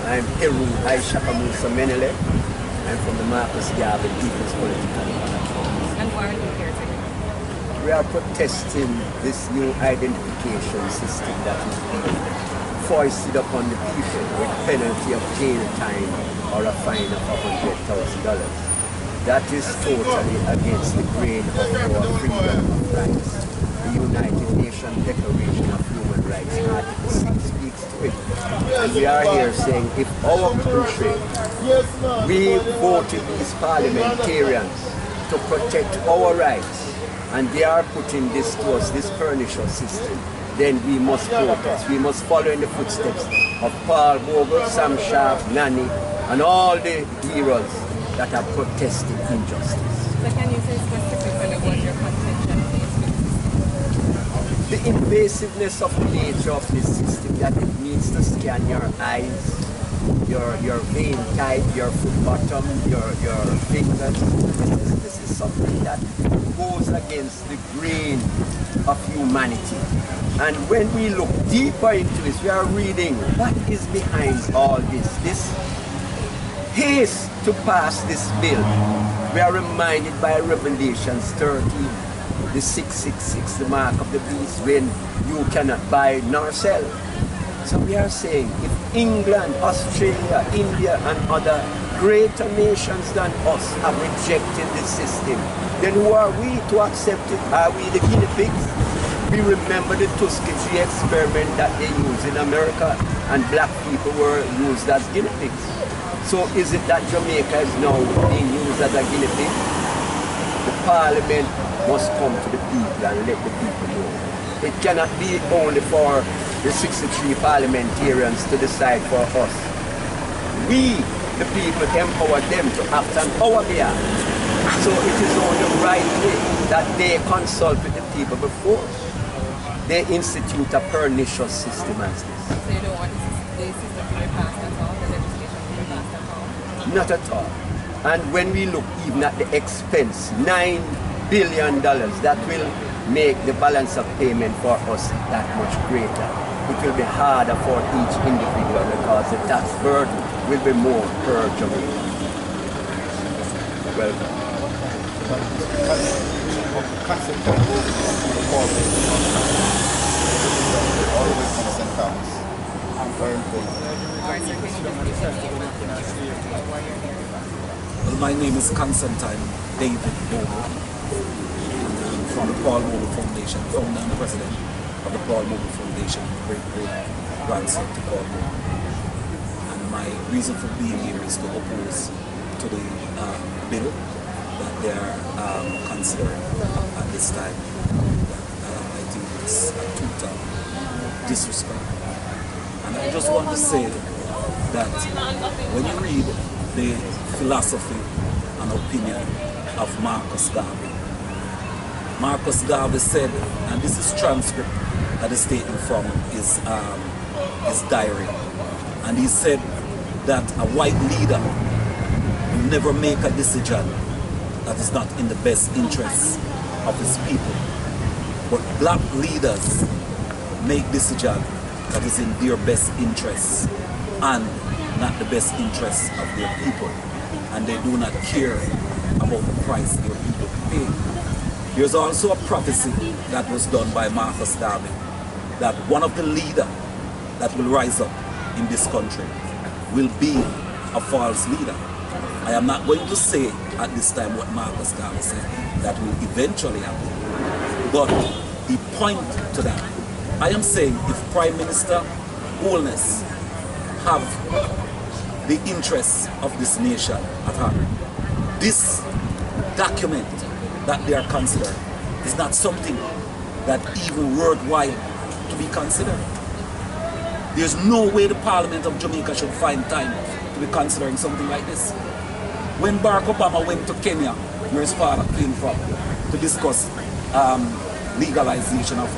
I'm Heru, Ishaka, Musa, Menelik. I'm from the Marcus Garvey People's Political Party. And why are you here today? We are protesting this new identification system that is being foisted upon the people with penalty of jail time or a fine of $100,000. That is totally against the grain of our freedom of rights. The United Nations Declaration of Human Rights, Article 6, speaks to it. And we are here saying if our country, we voted these parliamentarians to protect our rights, and they are putting this to us, this pernicious system, then we must protest. We must follow in the footsteps of Paul Bogle, Sam Sharp, Nani, and all the heroes that have protested injustice. So can you say specifically what your contention is? The invasiveness of the nature of this system, that it needs to scan your eyes, your vein type, your foot bottom, your fingers. This is something that goes against the grain of humanity. And when we look deeper into this, we are reading what is behind all this. This haste to pass this bill. We are reminded by Revelations 13, the 666, the mark of the beast, when you cannot buy nor sell. So we are saying if England, Australia, India and other greater nations than us have rejected this system, then who are we to accept it? Are we the guinea pigs? We remember the Tuskegee experiment that they used in America, and black people were used as guinea pigs. So is it that Jamaica is now being used as a guinea pig? The parliament must come to the people and let the people know. It cannot be only for the 63 parliamentarians to decide for us. We, the people, empower them to act on our behalf. So it is only right way that they consult with the people before they institute a pernicious system as this. So you don't want the system to be passed at all, the legislation to be passed at all? Not at all. And when we look even at the expense, $9 billion, that will make the balance of payment for us that much greater. It will be harder for each individual because the tax burden will be more per Jamaican. Welcome. Well, my name is Constantine David Bogle, from the Paul Bogle Foundation, founder and president of the Paul Bogle Foundation, great grandson to Paul Bogle. And my reason for being here is to oppose to the bill that they are considering at this time. I think it's a total disrespect. And I just want to say that when you read the philosophy and opinion of Marcus Garvey, Marcus Garvey said, and this is transcript that is taken from his diary, and he said that a white leader will never make a decision that is not in the best interests of his people. But black leaders make decisions that is in their best interests and not the best interests of their people. And they do not care about the price their people pay. There's also a prophecy that was done by Marcus Garvey that one of the leaders that will rise up in this country will be a false leader. I am not going to say at this time what Marcus Garvey said that will eventually happen, but he pointed to that. I am saying if Prime Minister Holiness have the interests of this nation at heart, this document that they are considering is not something that even worthwhile to be considered. There's no way the Parliament of Jamaica should find time to be considering something like this. When Barack Obama went to Kenya, where his father came from, to discuss legalization of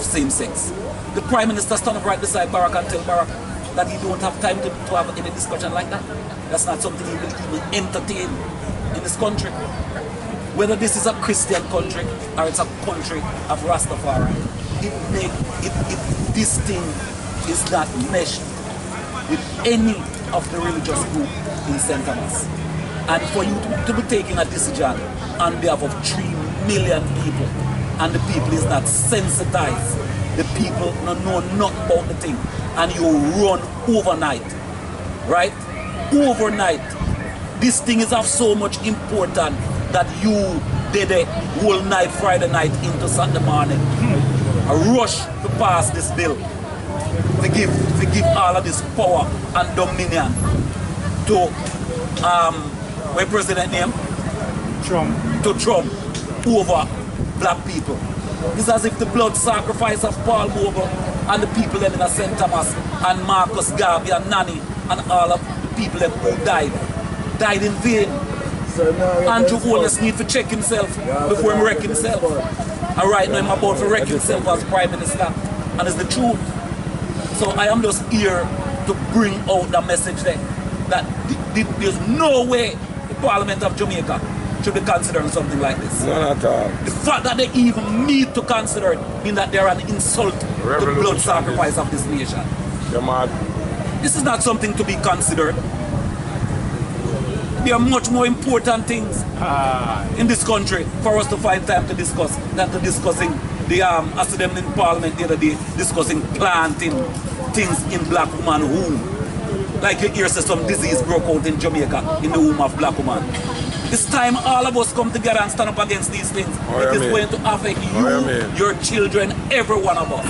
same-sex, the Prime Minister stood up right beside Barack and tell Barack that he don't have time to have any discussion like that. That's not something he will even entertain in this country. Whether this is a Christian country or it's a country of Rastafari, this thing is not meshed with any of the religious group in St. Thomas. And for you to be taking a decision on behalf of 3 million people, and the people is not sensitized, the people don't know nothing about the thing, and you run overnight, right? Overnight. This thing is of so much importance that you did a whole night, Friday night into Sunday morning. A rush to pass this bill. To give all of this power and dominion to what president name? Trump. To Trump over black people. It's as if the blood sacrifice of Paul Bogle and the people in St. Thomas and Marcus Garvey and Nani and all of the people who died in vain. Andrew Holiness need to check himself before he wreck himself. And right now I'm about to wreck himself as Prime Minister. And it's the truth. So I am just here to bring out the message there that there's no way the Parliament of Jamaica should be considering something like this. Not at all. The fact that they even need to consider it means that they're an insult to the blood sacrifice of this nation. This is not something to be considered. There are much more important things in this country for us to find time to discuss than to discussing the I see them in Parliament the other day discussing planting things in black woman womb. Like you hear say some disease broke out in Jamaica in the womb of black woman. It's time all of us come together and stand up against these things. It is going to affect you, your children, every one of us.